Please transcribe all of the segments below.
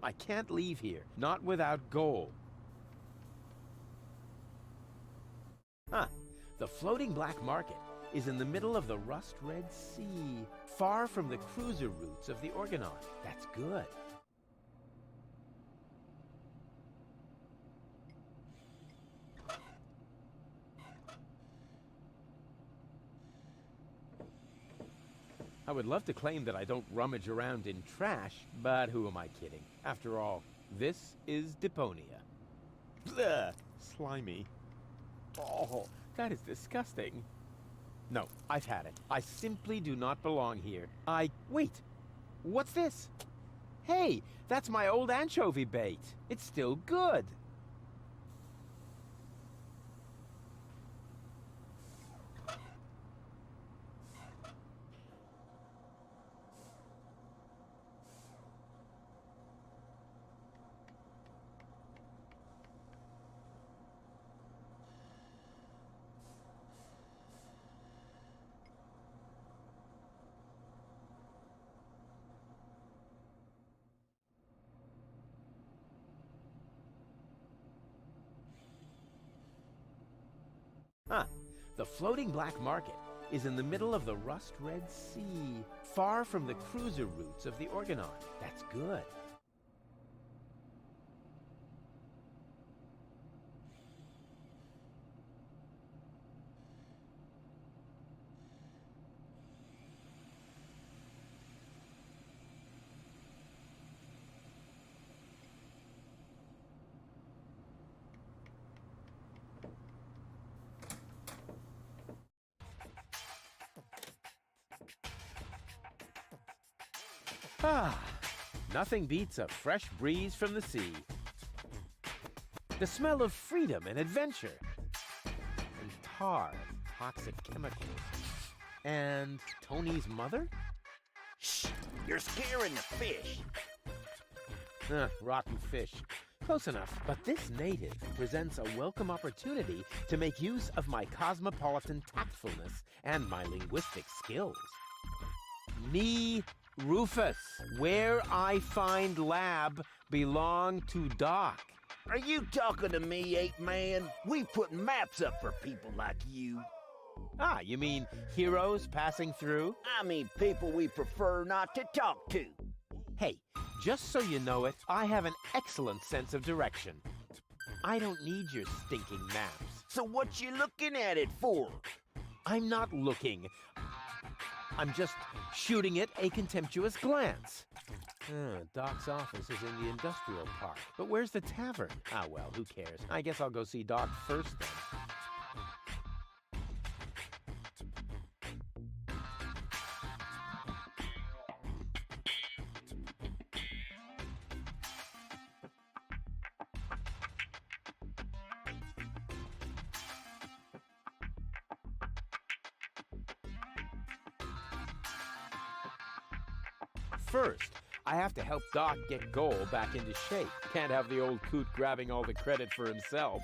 I can't leave here, not without gold. Huh. The floating black market is in the middle of the rust-red sea, far from the cruiser routes of the Orgonaut. That's good. I would love to claim that I don't rummage around in trash, but who am I kidding? After all, this is Deponia. Ugh, slimy. Oh, that is disgusting. No, I've had it. I simply do not belong here. Wait! What's this? Hey, that's my old anchovy bait. It's still good. Huh. The floating black market is in the middle of the rust-red sea, far from the cruiser routes of the Orgonaut. That's good. Ah, nothing beats a fresh breeze from the sea. The smell of freedom and adventure. And tar and toxic chemicals. And Tony's mother? Shh! You're scaring the fish. Rotten fish. Close enough. But this native presents a welcome opportunity to make use of my cosmopolitan tactfulness and my linguistic skills. Me, Rufus, where I find lab belong to Doc. Are you talking to me, ape man? We put maps up for people like you. Ah, you mean heroes passing through? I mean people we prefer not to talk to. Hey, just so you know it, I have an excellent sense of direction. I don't need your stinking maps. So what you looking at it for? I'm not looking. I'm just shooting it a contemptuous glance. Doc's office is in the industrial park. But where's the tavern? Ah, well, who cares? I guess I'll go see Doc first then. First, I have to help Doc get Goal back into shape. Can't have the old coot grabbing all the credit for himself.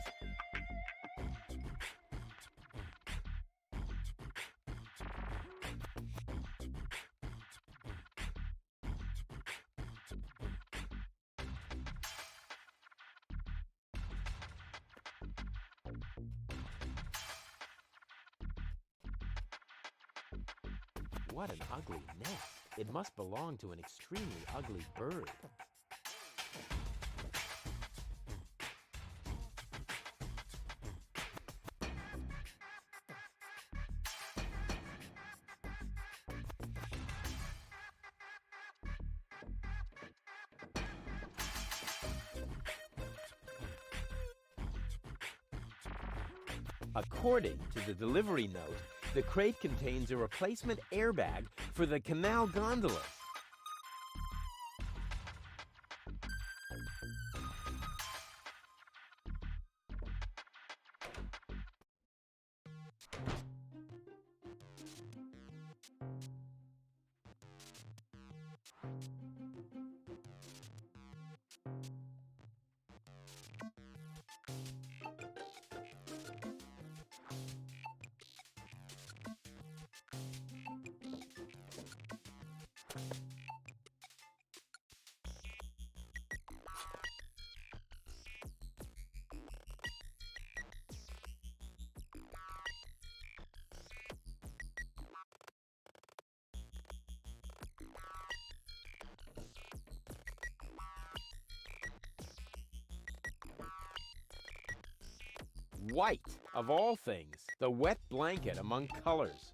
What an ugly nest. It must belong to an extremely ugly bird. According to the delivery note, the crate contains a replacement airbag for the canal gondolas. White, of all things. The wet blanket among colors.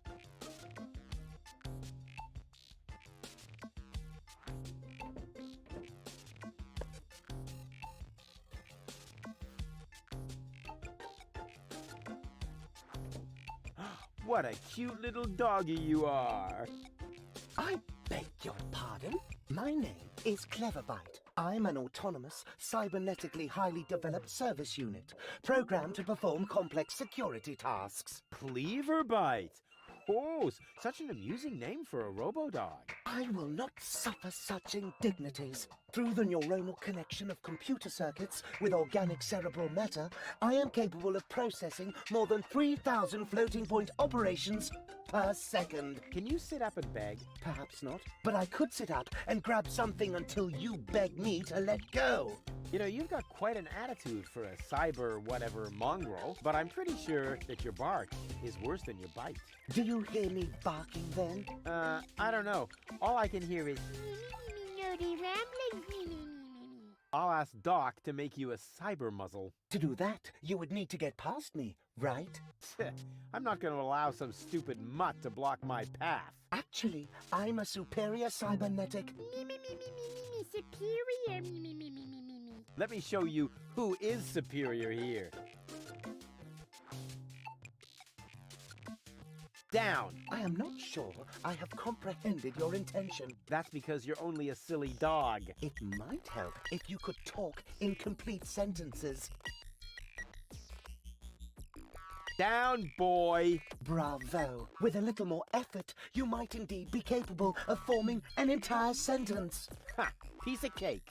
What a cute little doggy you are. I beg your pardon? My name is Cleverbite. I'm an autonomous, cybernetically highly developed service unit, programmed to perform complex security tasks. Cleverbite. Oh, such an amusing name for a robo-dog. I will not suffer such indignities. Through the neuronal connection of computer circuits with organic cerebral matter, I am capable of processing more than 3,000 floating point operations per second. Can you sit up and beg? Perhaps not, but I could sit up and grab something until you beg me to let go. You know, you've got quite an attitude for a cyber whatever mongrel, but I'm pretty sure that your bark is worse than your bite. Do you hear me barking then? I don't know. All I can hear is... I'll ask Doc to make you a cyber muzzle. To do that, you would need to get past me, right? I'm not going to allow some stupid mutt to block my path. Actually, I'm a superior cybernetic... Superior. Let me show you who is superior here. Down. I am not sure I have comprehended your intention. That's because you're only a silly dog. It might help if you could talk in complete sentences. Down, boy. Bravo. With a little more effort, you might indeed be capable of forming an entire sentence. Ha! Piece of cake.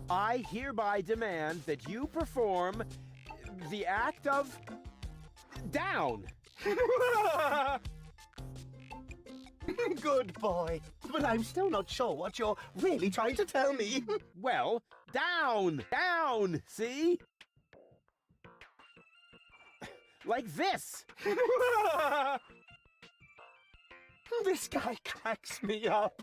I hereby demand that you perform the act of down. Good boy. But I'm still not sure what you're really trying to tell me. Well, down, down, see? Like this. This guy cracks me up.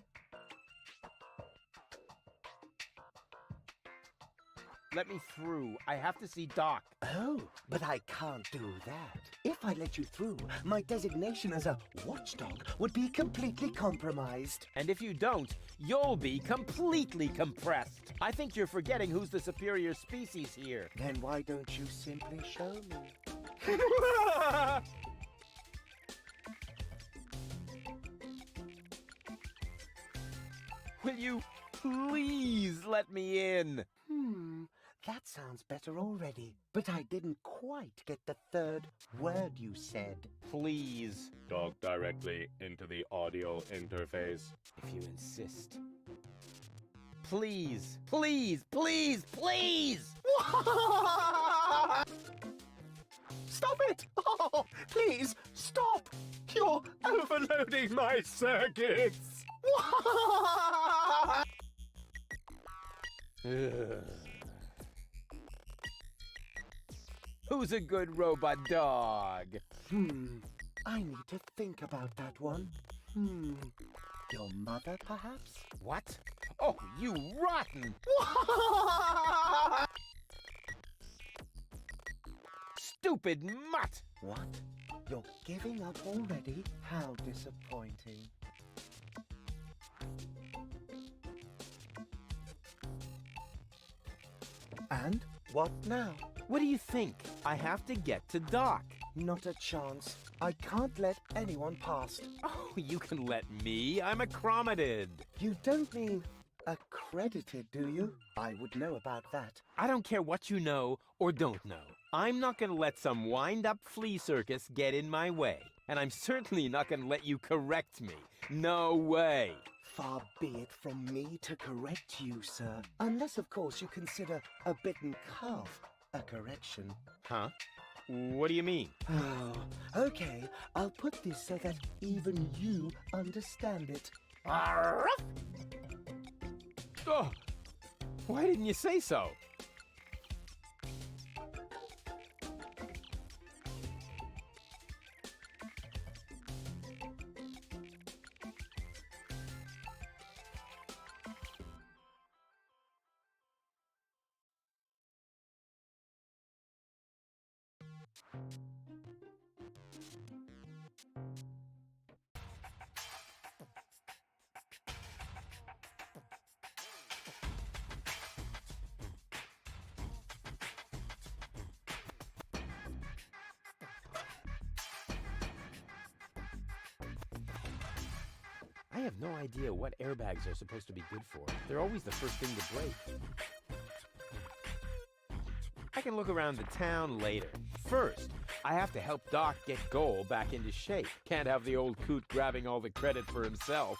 Let me through. I have to see Doc. Oh, but I can't do that. If I let you through, my designation as a watchdog would be completely compromised. And if you don't, you'll be completely compressed. I think you're forgetting who's the superior species here. Then why don't you simply show me? Will you please let me in? That sounds better already. But I didn't quite get the third word you said. Please. Talk directly into the audio interface. If you insist. Please, please, please, please! Stop it! Oh, please, stop! You're overloading my circuits! Who's a good robot dog? I need to think about that one. Your mother, perhaps? What? Oh, you rotten! Stupid mutt! What? You're giving up already? How disappointing. And what now? What do you think? I have to get to Doc. Not a chance. I can't let anyone past. Oh, you can let me. I'm accredited. You don't mean accredited, do you? I would know about that. I don't care what you know or don't know. I'm not going to let some wind-up flea circus get in my way. And I'm certainly not going to let you correct me. No way. Far be it from me to correct you, sir. Unless, of course, you consider a bitten calf a correction. Huh? What do you mean? Oh, okay. I'll put this so that even you understand it. Oh, why didn't you say so? I have no idea what airbags are supposed to be good for. They're always the first thing to break. I can look around the town later. First, I have to help Doc get Goal back into shape. Can't have the old coot grabbing all the credit for himself.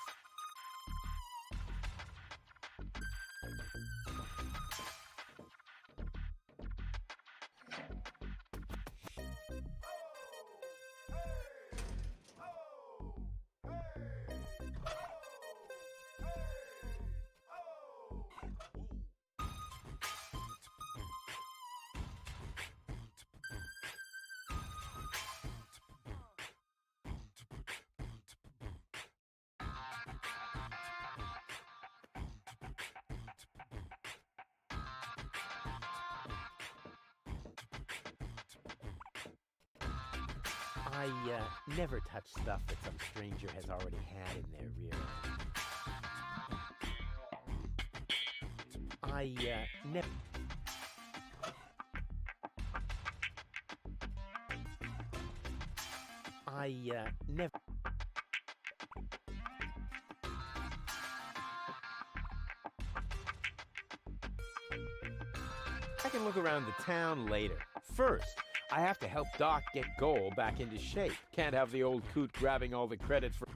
I never touch stuff that some stranger has already had in their rear end. I never... I can look around the town later. First, I have to help Doc get Goal back into shape. Can't have the old coot grabbing all the credit for...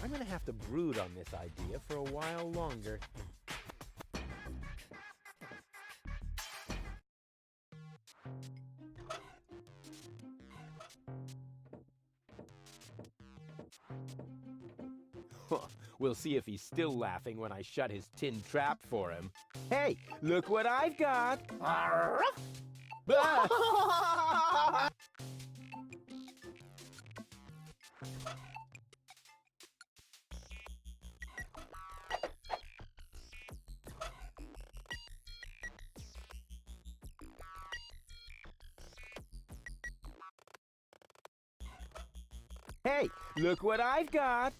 I'm gonna have to brood on this idea for a while longer. We'll see if he's still laughing when I shut his tin trap for him. Hey, look what I've got! Ah! Hey, look what I've got!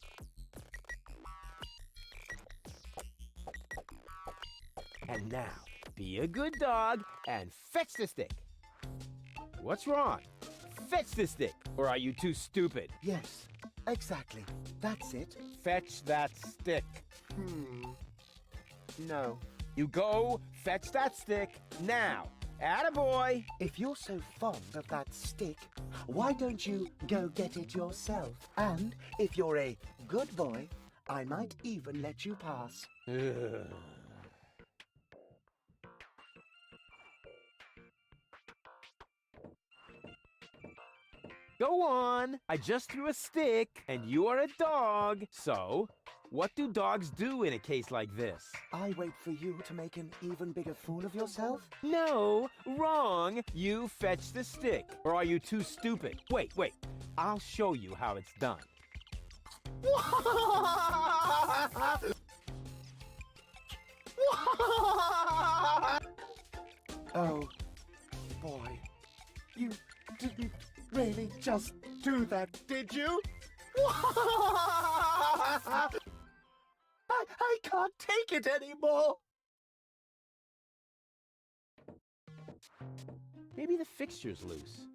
And now, be a good dog and fetch the stick. What's wrong? Fetch the stick, or are you too stupid? Yes, exactly. That's it. Fetch that stick. No. You go fetch that stick now. Attaboy! If you're so fond of that stick, why don't you go get it yourself? And if you're a good boy, I might even let you pass. Go on. I just threw a stick, and you are a dog. So, what do dogs do in a case like this? I wait for you to make an even bigger fool of yourself? No, wrong. You fetch the stick. Or are you too stupid? Wait. I'll show you how it's done. Oh, boy. You didn't really just do that, did you? I can't take it anymore. Maybe the fixture's loose.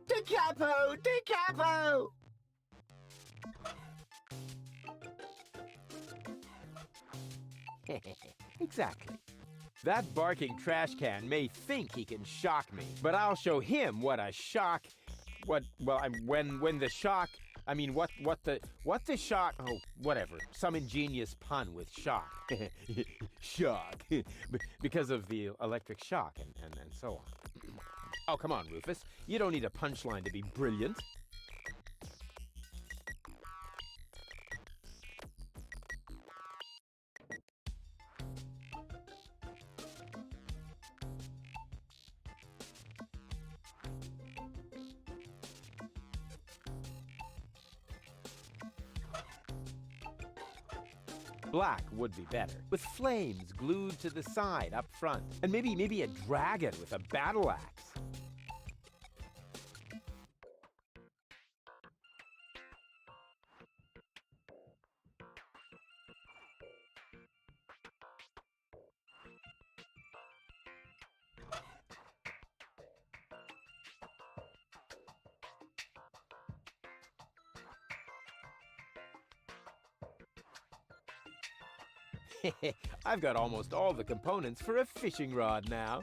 DiCapo! DiCapo! Exactly. That barking trash can may think he can shock me, but I'll show him what a shock... what the shock... I mean, what the shock... Oh, whatever. Some ingenious pun with shock. Shock. Because of the electric shock and so on. Oh, come on, Rufus. You don't need a punchline to be brilliant. Black would be better, with flames glued to the side up front, and maybe a dragon with a battle axe. I've got almost all the components for a fishing rod now.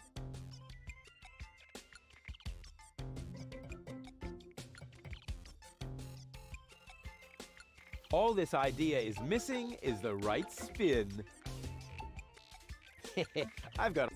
All this idea is missing is the right spin. I've got...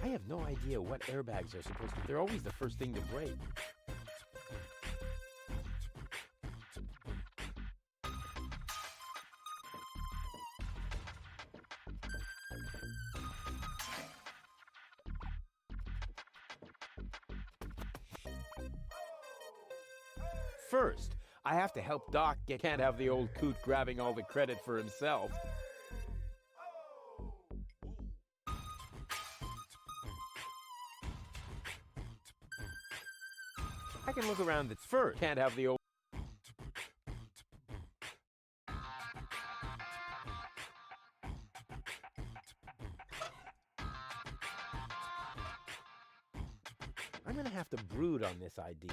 I have no idea what airbags are supposed to... They're always the first thing to break. First, I have to help Doc get... Can't have the old coot grabbing all the credit for himself. I can look around that's first. Can't have the old... I'm gonna have to brood on this idea.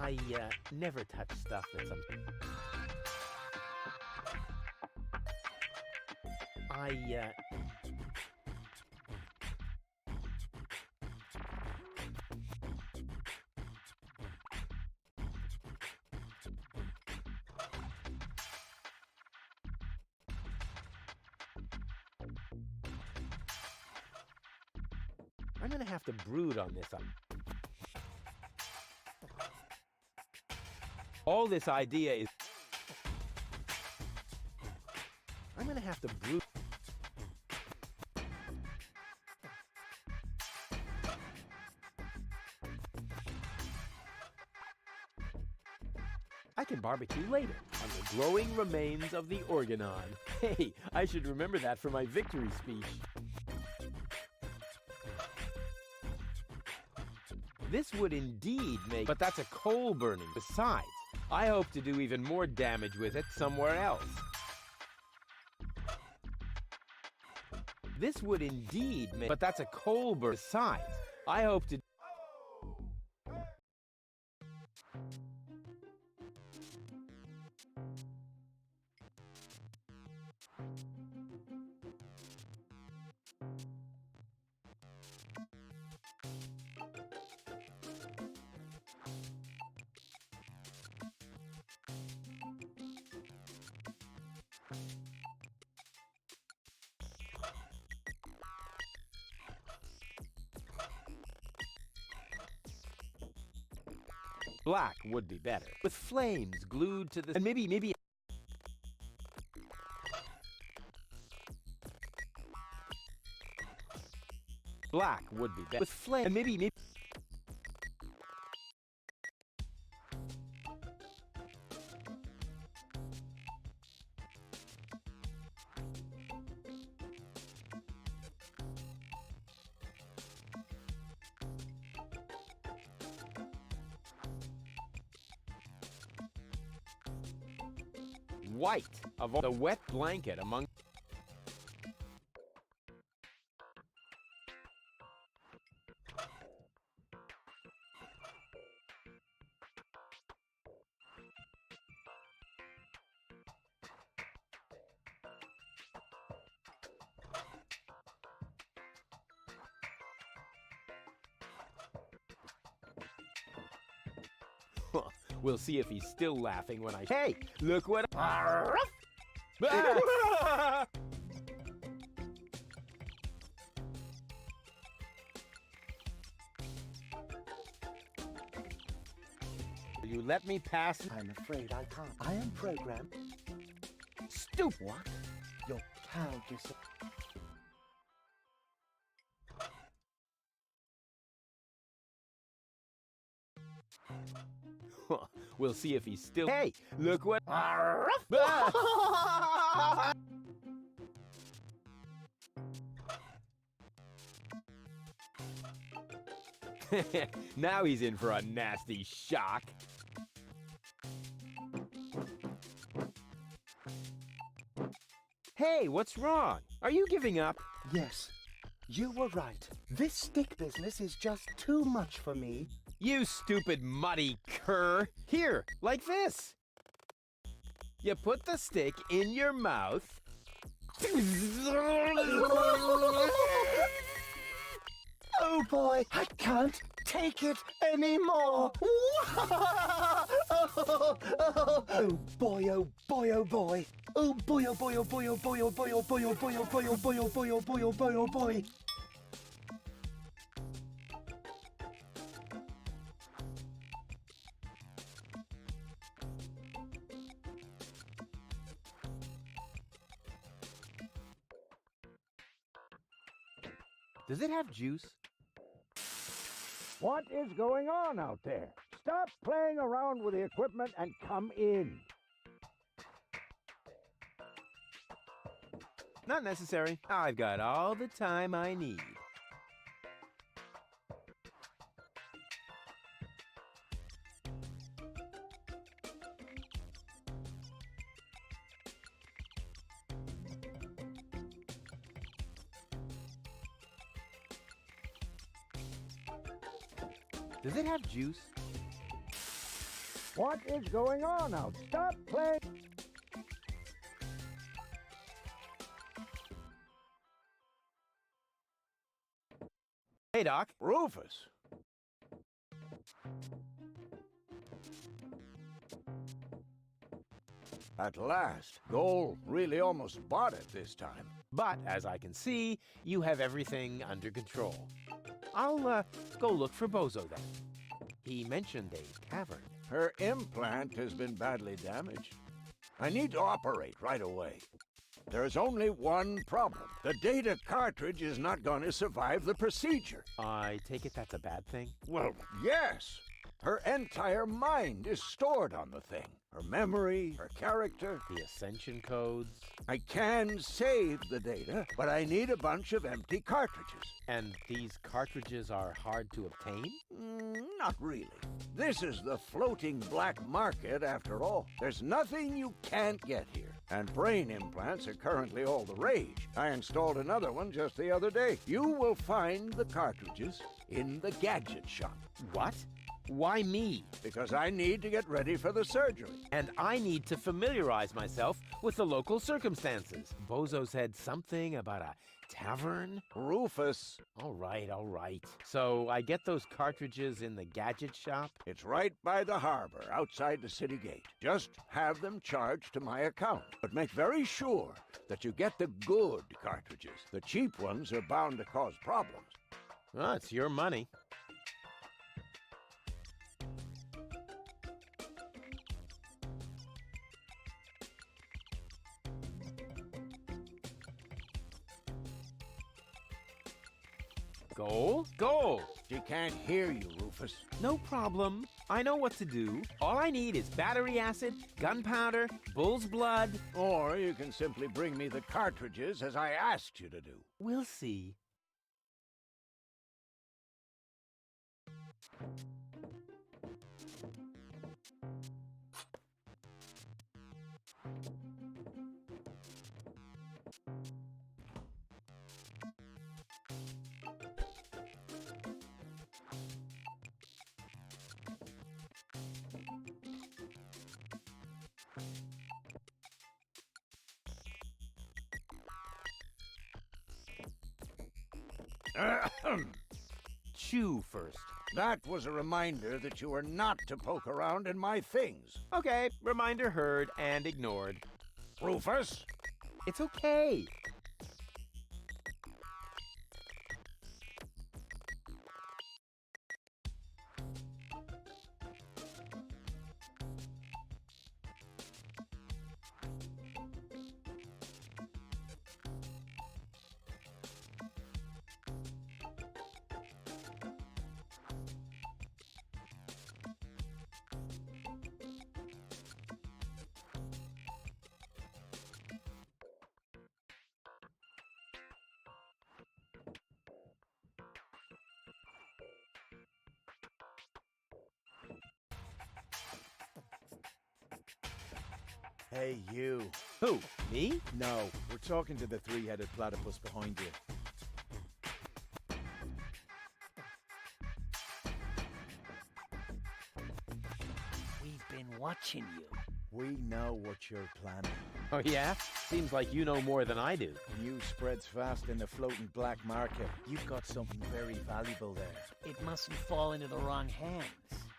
I never touch stuff that's I'm gonna have to brood on this. All this idea is... I'm gonna have to brood... I can barbecue later on the glowing remains of the Organon. Hey, I should remember that for my victory speech. This would indeed make... But that's a coal burning. Besides, I hope to do even more damage with it somewhere else. This would indeed make... But that's a coal burn. Besides, I hope to... Black would be better, with flames glued to the... And maybe... Black would be better, with flames... And maybe... white of all the wet blanket among... We'll see if he's still laughing when I... Hey, look what... Ah! You let me pass? I'm afraid I can't. I am programmed. Stupid! What? Your cow dis... We'll see if he's still... Hey, look what... Now he's in for a nasty shock. Hey, what's wrong? Are you giving up? Yes, you were right. This stick business is just too much for me. You stupid muddy cur. Here, like this. You put the stick in your mouth. Oh boy, I can't take it anymore. Oh boy, oh boy, oh boy. Oh boy, oh boy, oh boy, oh boy, oh boy, oh boy, oh boy, oh boy, oh boy, oh boy, oh boy, oh boy, oh boy. Does it have juice? What is going on out there? Stop playing around with the equipment and come in. Not necessary. I've got all the time I need. Does it have juice? What is going on out? Stop playing. Hey, Doc. Rufus. At last. Goal really almost bought it this time. But, as I can see, you have everything under control. I'll, go look for Bozo then. He mentioned a tavern. Her implant has been badly damaged. I need to operate right away. There's only one problem. The data cartridge is not going to survive the procedure. I take it that's a bad thing? Well, yes. Her entire mind is stored on the thing. Her memory, her character. The ascension codes. I can save the data, but I need a bunch of empty cartridges. And these cartridges are hard to obtain? Not really. This is the floating black market after all. There's nothing you can't get here. And brain implants are currently all the rage. I installed another one just the other day. You will find the cartridges in the gadget shop. What? Why me? Because I need to get ready for the surgery. And I need to familiarize myself with the local circumstances. Bozo said something about a tavern? Rufus. All right, all right. So I get those cartridges in the gadget shop? It's right by the harbor, outside the city gate. Just have them charged to my account. But make very sure that you get the good cartridges. The cheap ones are bound to cause problems. Well, it's your money. Goal? Goal! She can't hear you, Rufus. No problem. I know what to do. All I need is battery acid, gunpowder, bull's blood. Or you can simply bring me the cartridges as I asked you to do. We'll see. Chew first. That was a reminder that you were not to poke around in my things. Okay, reminder heard and ignored. Rufus? It's okay. Hey, you. Who? Me? No, we're talking to the three-headed platypus behind you. We've been watching you. We know what you're planning. Oh, yeah? Seems like you know more than I do. News spreads fast in the floating black market. You've got something very valuable there. It mustn't fall into the wrong hands.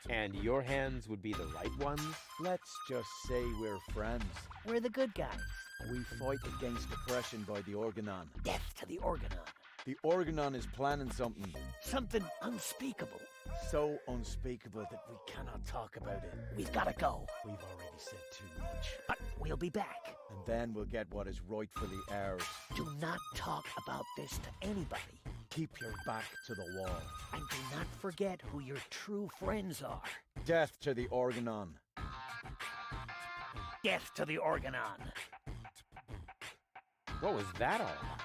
And your hands would be the right ones? Let's just say we're friends. We're the good guys. We fight against oppression by the Organon. Death to the Organon. The Organon is planning something Something unspeakable. so unspeakable that we cannot talk about it. We've got to go. We've already said too much. But we'll be back. And then we'll get what is rightfully ours. Do not talk about this to anybody. Keep your back to the wall. And do not forget who your true friends are. Death to the Organon. Death to the Organon. What was that all about?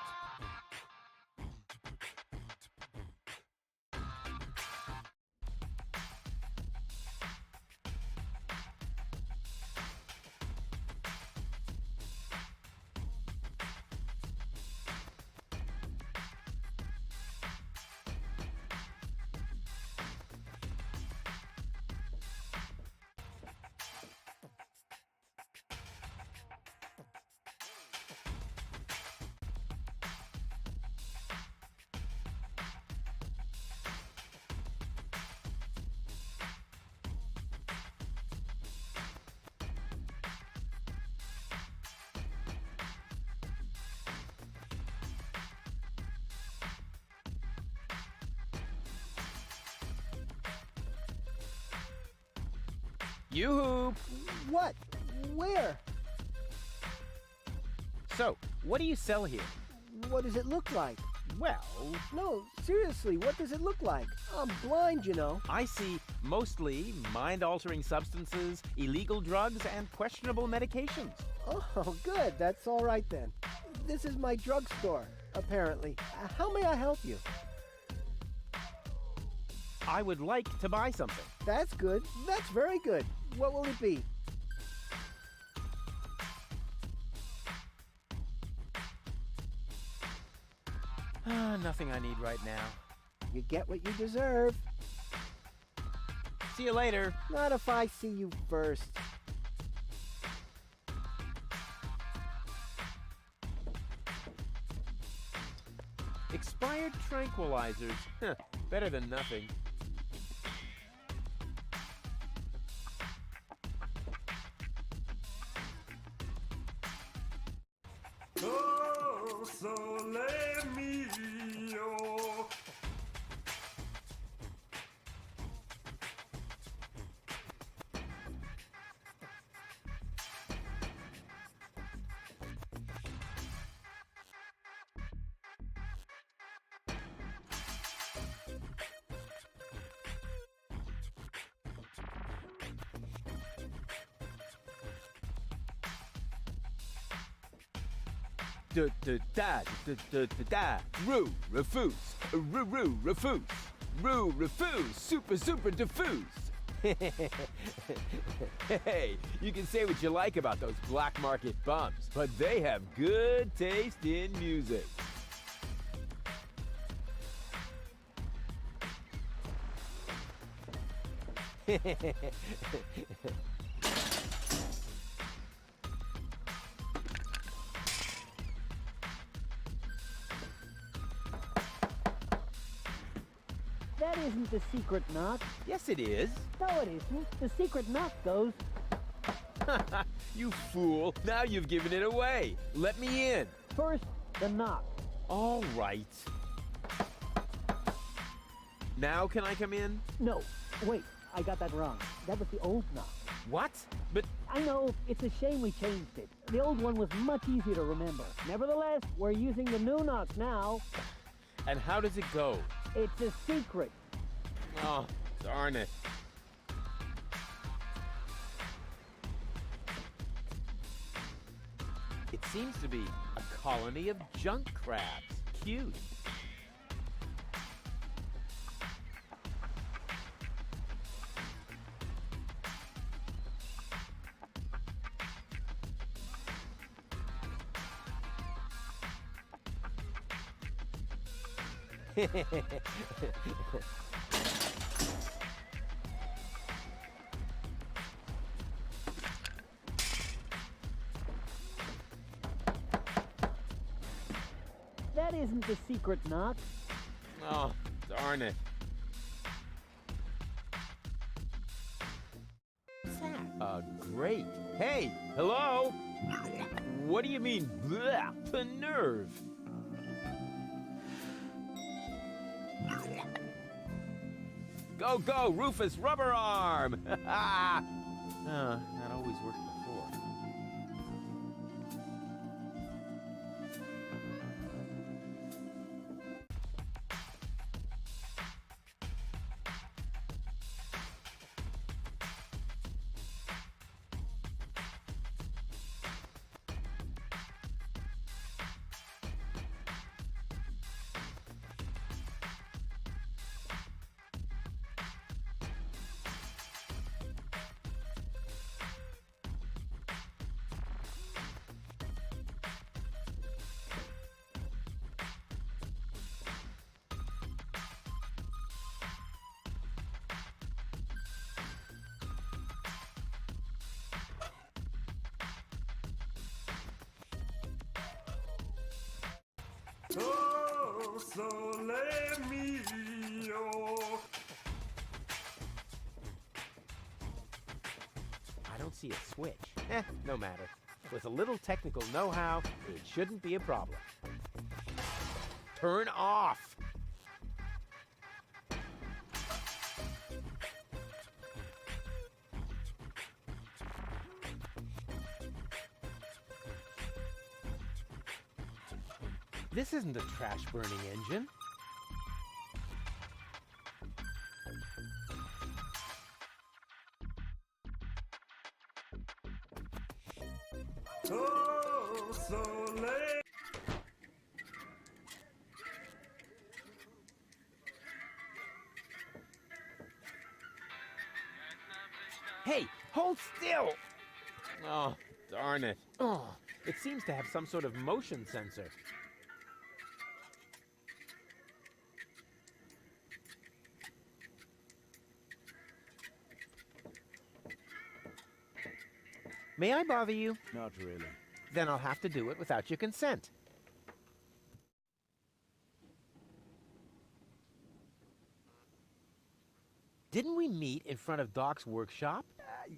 Yoo-hoo! What? Where? So, what do you sell here? What does it look like? Well, No, seriously, what does it look like? I'm blind, you know. I see mostly mind-altering substances, illegal drugs, and questionable medications. Oh, good. That's all right then. This is my drugstore, apparently. How may I help you? I would like to buy something. That's good. That's very good. What will it be? Nothing I need right now. You get what you deserve. See you later. Not if I see you first. Expired tranquilizers. Huh, better than nothing. Oh, sole mio. Roo, refuse. Roo, refuse. Roo, refuse. Super diffuse. Hey, you can say what you like about those black market bums, but they have good taste in music. That isn't the secret knock. Yes, it is. No, it isn't. The secret knock goes... You fool. Now you've given it away. Let me in. First, the knock. All right. Now can I come in? No, wait, I got that wrong. That was the old knock. What? But I know, it's a shame we changed it. The old one was much easier to remember. Nevertheless, we're using the new knock now. and how does it go? It's a secret. Oh, darn it. It seems to be a colony of junk crabs. Cute. That isn't the secret knock. Oh, darn it. What's that? Great. Hey, hello? What do you mean, bleh? The nerve. Go, go, Rufus, rubber arm! That always worked before. Oh, sole mio. I don't see a switch. No matter. With a little technical know-how, it shouldn't be a problem. Turn off! This isn't a trash-burning engine. Oh, sole. Hey, hold still! Oh, darn it. Oh, it seems to have some sort of motion sensor. May I bother you? Not really. Then I'll have to do it without your consent. Didn't we meet in front of Doc's workshop?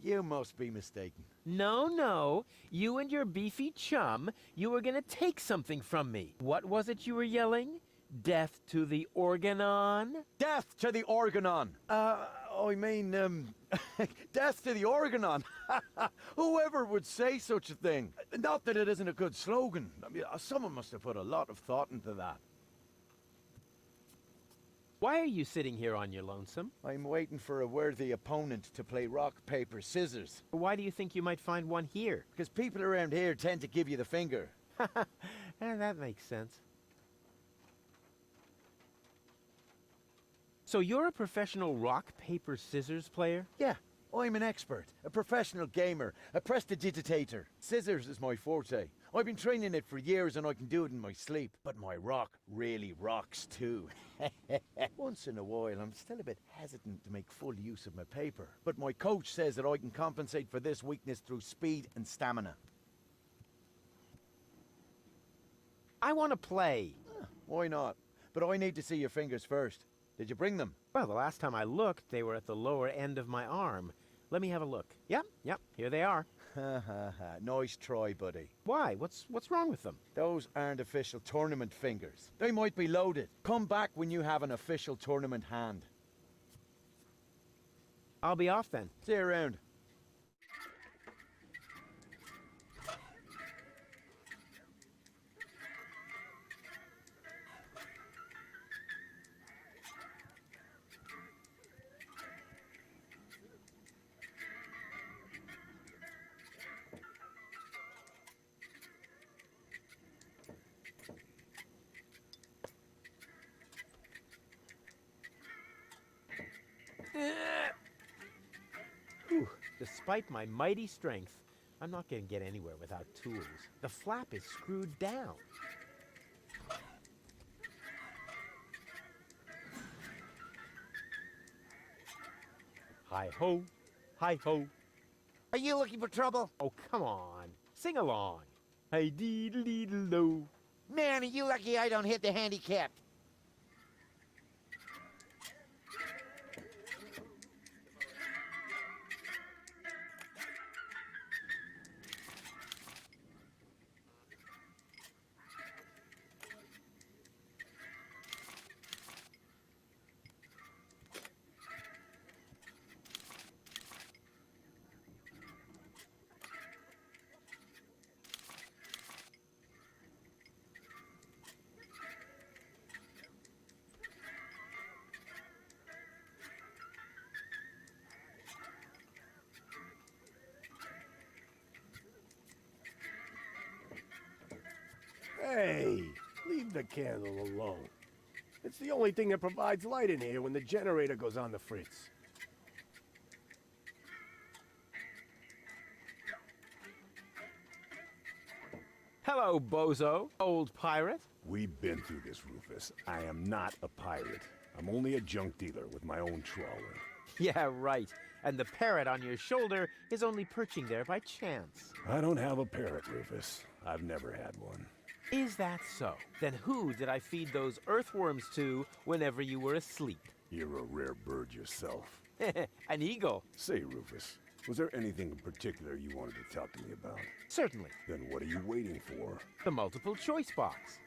You must be mistaken. No, no. You and your beefy chum, you were gonna take something from me. What was it you were yelling? Death to the Organon? Death to the Organon! Death to the Organon! Whoever would say such a thing? Not that it isn't a good slogan. I mean, someone must have put a lot of thought into that. Why are you sitting here on your lonesome? I'm waiting for a worthy opponent to play rock, paper, scissors. Why do you think you might find one here? Because people around here tend to give you the finger. That makes sense. So you're a professional rock, paper, scissors player? Yeah, I'm an expert, a professional gamer, a prestidigitator. Scissors is my forte. I've been training it for years and I can do it in my sleep. But my rock really rocks too. Once in a while, I'm still a bit hesitant to make full use of my paper. But my coach says that I can compensate for this weakness through speed and stamina. I want to play. Why not? But I need to see your fingers first. Did you bring them? Well, the last time I looked, they were at the lower end of my arm. Let me have a look. Yep, here they are. Ha ha ha. Nice try, buddy. Why? What's wrong with them? Those aren't official tournament fingers. They might be loaded. Come back when you have an official tournament hand. I'll be off then. See you around. Whew. Despite my mighty strength, I'm not going to get anywhere without tools. The flap is screwed down. Hi-ho, hi-ho. Are you looking for trouble? Oh, come on. Sing along. Hi-dee-dee-dee-do. Man, are you lucky I don't hit the handicap. Hey, leave the candle alone. It's the only thing that provides light in here when the generator goes on the fritz. Hello, bozo, old pirate. We've been through this, Rufus. I am not a pirate. I'm only a junk dealer with my own trawler. Yeah, right. And the parrot on your shoulder is only perching there by chance. I don't have a parrot, Rufus. I've never had one. Is that so? Then who did I feed those earthworms to whenever you were asleep? You're a rare bird yourself. An eagle. Say, Rufus, was there anything in particular you wanted to talk to me about? Certainly. Then what are you waiting for? The multiple choice box.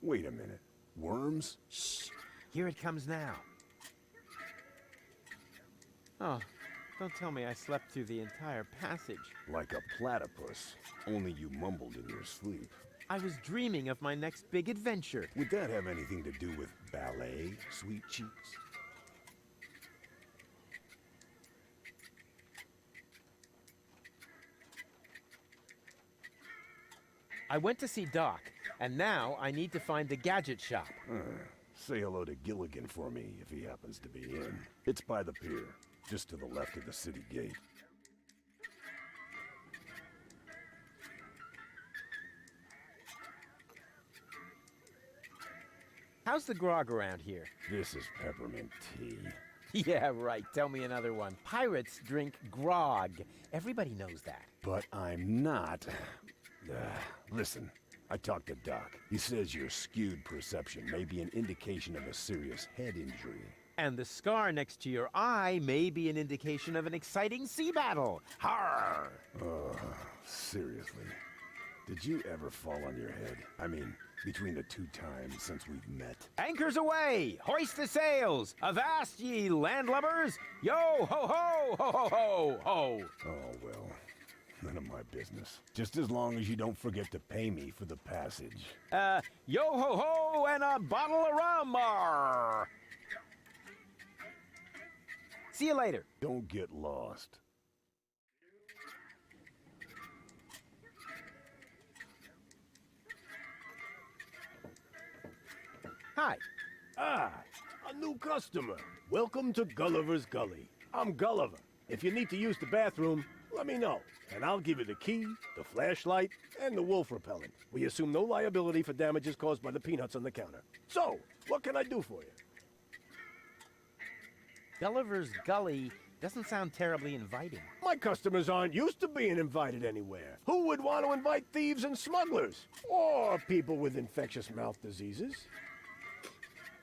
Wait a minute. Worms? Shh. Here it comes now. Oh, don't tell me I slept through the entire passage. Like a platypus, only you mumbled in your sleep. I was dreaming of my next big adventure. Would that have anything to do with ballet, sweet cheeks? I went to see Doc, and now I need to find the gadget shop. Say hello to Gilligan for me if he happens to be in. It's by the pier, just to the left of the city gate. How's the grog around here? This is peppermint tea. Yeah, right. Tell me another one. Pirates drink grog. Everybody knows that. But I'm not. Listen, I talked to Doc. He says your skewed perception may be an indication of a serious head injury. And the scar next to your eye may be an indication of an exciting sea battle. Harr! Seriously. Did you ever fall on your head? I mean, between the 2 times since we've met. Anchors away! Hoist the sails! Avast ye landlubbers! Yo ho ho ho ho ho ho! Oh, well, none of my business. Just as long as you don't forget to pay me for the passage. Yo ho ho and a bottle of rum! Arr. See you later. Don't get lost. Hi. Ah, a new customer. Welcome to Gulliver's Gully. I'm Gulliver. If you need to use the bathroom, let me know, and I'll give you the key, the flashlight, and the wolf repellent. We assume no liability for damages caused by the peanuts on the counter. So, what can I do for you? Gulliver's Gully doesn't sound terribly inviting. My customers aren't used to being invited anywhere. Who would want to invite thieves and smugglers? Or people with infectious mouth diseases?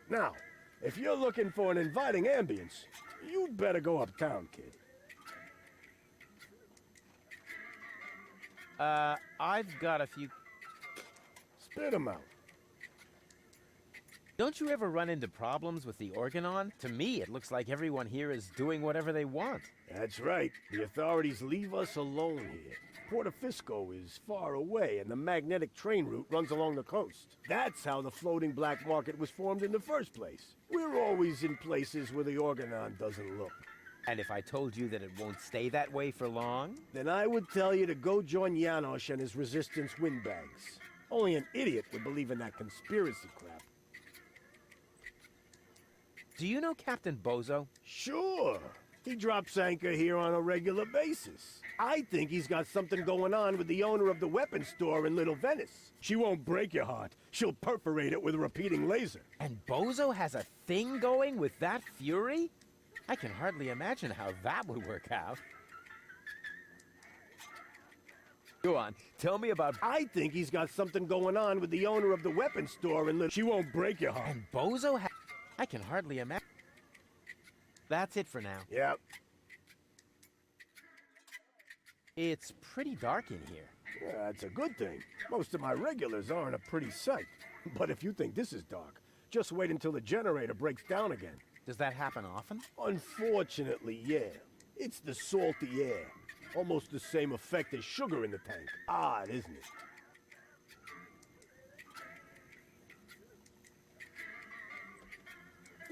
Now, If you're looking for an inviting ambience, you'd better go uptown, kid. I've got a few... Spit 'em out. Don't you ever run into problems with the organon? To me, it looks like everyone here is doing whatever they want. That's right. The authorities leave us alone here. Porto Fisco is far away, and the magnetic train route runs along the coast. That's how the floating black market was formed in the first place. We're always in places where the organon doesn't look. And if I told you that it won't stay that way for long? Then I would tell you to go join Janosch and his resistance windbags. Only an idiot would believe in that conspiracy crap. Do you know Captain Bozo? Sure. He drops anchor here on a regular basis. I think he's got something going on with the owner of the weapons store in Little Venice. She won't break your heart. She'll perforate it with a repeating laser. And Bozo has a thing going with that fury? I can hardly imagine how that would work out. Go on, tell me about... I think he's got something going on with the owner of the weapons store in Little... She won't break your heart. And Bozo has... I can hardly imagine... That's it for now. Yep. It's pretty dark in here. Yeah, that's a good thing. Most of my regulars aren't a pretty sight. But if you think this is dark, just wait until the generator breaks down again. Does that happen often? Unfortunately, yeah. It's the salty air. Almost the same effect as sugar in the tank. Odd, isn't it?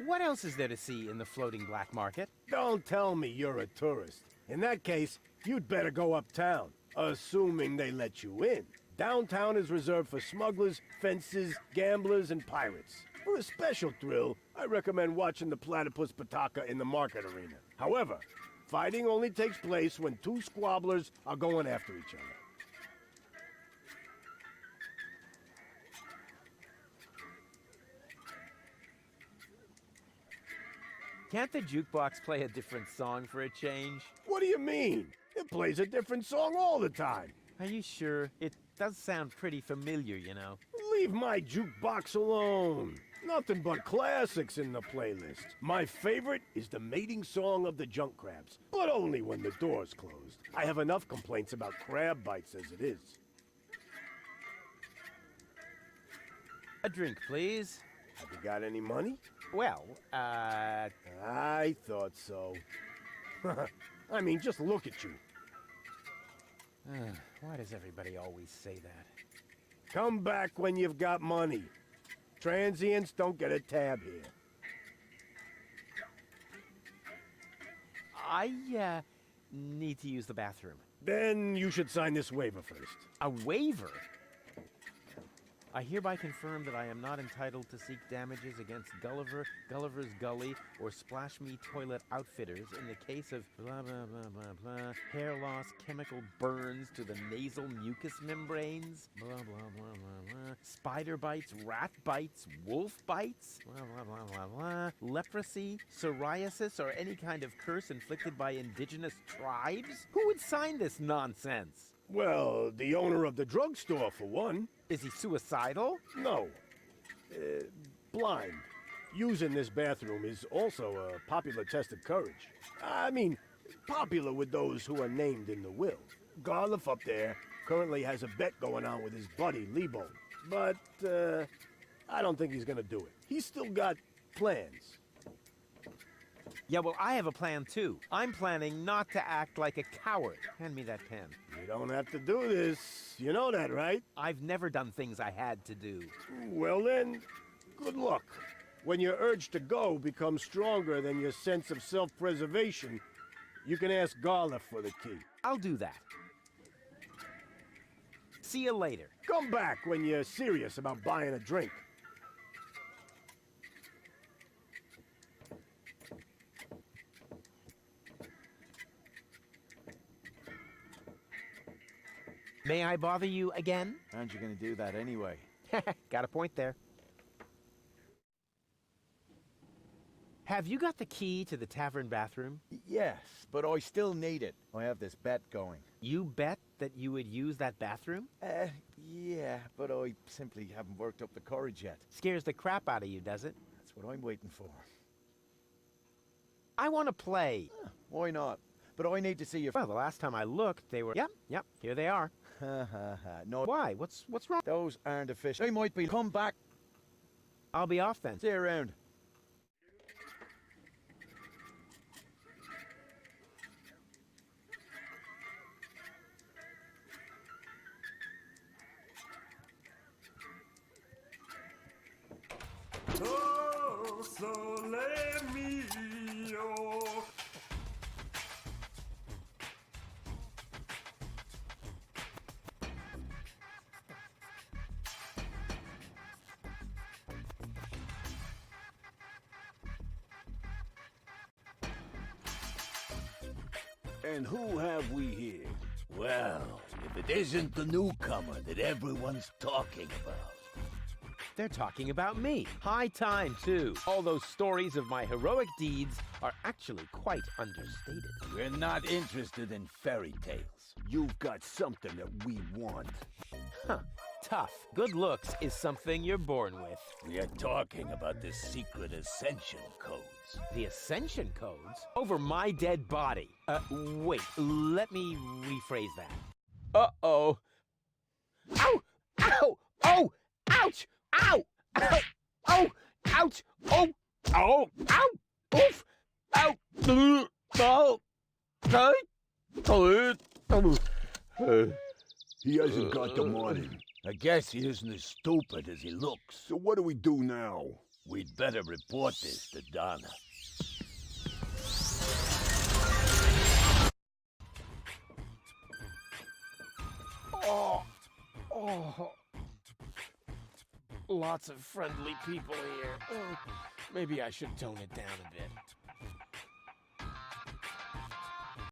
What else is there to see in the floating black market? Don't tell me you're a tourist. In that case, you'd better go uptown, assuming they let you in. Downtown is reserved for smugglers, fences, gamblers, and pirates. For a special thrill, I recommend watching the platypus pataka in the market arena. However, fighting only takes place when two squabblers are going after each other. Can't the jukebox play a different song for a change? What do you mean? It plays a different song all the time. Are you sure? It does sound pretty familiar, you know. Leave my jukebox alone. Nothing but classics in the playlist. My favorite is the mating song of the junk crabs, but only when the door's closed. I have enough complaints about crab bites as it is. A drink, please. Have you got any money? Well, I thought so. I mean, just look at you. Why does everybody always say that? Come back when you've got money. Transients don't get a tab here. I need to use the bathroom. Then you should sign this waiver first. A waiver? I hereby confirm that I am not entitled to seek damages against Gulliver, Gulliver's Gully, or Splash Me Toilet Outfitters in the case of blah blah blah blah blah, hair loss, chemical burns to the nasal mucous membranes, blah blah blah blah blah, spider bites, rat bites, wolf bites, blah blah blah blah blah, leprosy, psoriasis, or any kind of curse inflicted by indigenous tribes? Who would sign this nonsense? Well, the owner of the drugstore, for one. Is he suicidal? No. Blind. Using this bathroom is also a popular test of courage. I mean, popular with those who are named in the will. Garliff up there currently has a bet going on with his buddy, Lebo. But, I don't think he's gonna do it. He's still got plans. Yeah, well, I have a plan, too. I'm planning not to act like a coward. Hand me that pen. You don't have to do this. You know that, right? I've never done things I had to do. Well then, good luck. When your urge to go becomes stronger than your sense of self-preservation, you can ask Garliff for the key. I'll do that. See you later. Come back when you're serious about buying a drink. May I bother you again? Aren't you going to do that anyway? Got a point there. Have you got the key to the tavern bathroom? Yes, but I still need it. I have this bet going. You bet that you would use that bathroom? Yeah, but I simply haven't worked up the courage yet. Scares the crap out of you, does it? That's That's what I'm waiting for. I want to play. Why not? But I need to see your... Well, the last time I looked, they were... Yep, here they are. Ha ha ha. No. Why? What's wrong? Those aren't official. They might be... Come back. I'll be off then. See you around. Oh, sole mio. And who have we here? Well, if it isn't the newcomer that everyone's talking about. They're talking about me. High time, too. All those stories of my heroic deeds are actually quite understated. We're not interested in fairy tales. You've got something that we want. Huh. Tough. Good looks is something you're born with. We are talking about the secret ascension codes. The ascension codes? Over my dead body. Wait. Let me rephrase that. Uh-oh. Ow! Ow! Oh! Ouch! Ow! Ow! Oh! Ouch! Oh! Oh! Ow! Oof! Ow! Oh! He hasn't got the money. I guess he isn't as stupid as he looks. So what do we do now? We'd better report this to Donna. Oh. Lots of friendly people here. Oh, maybe I should tone it down a bit.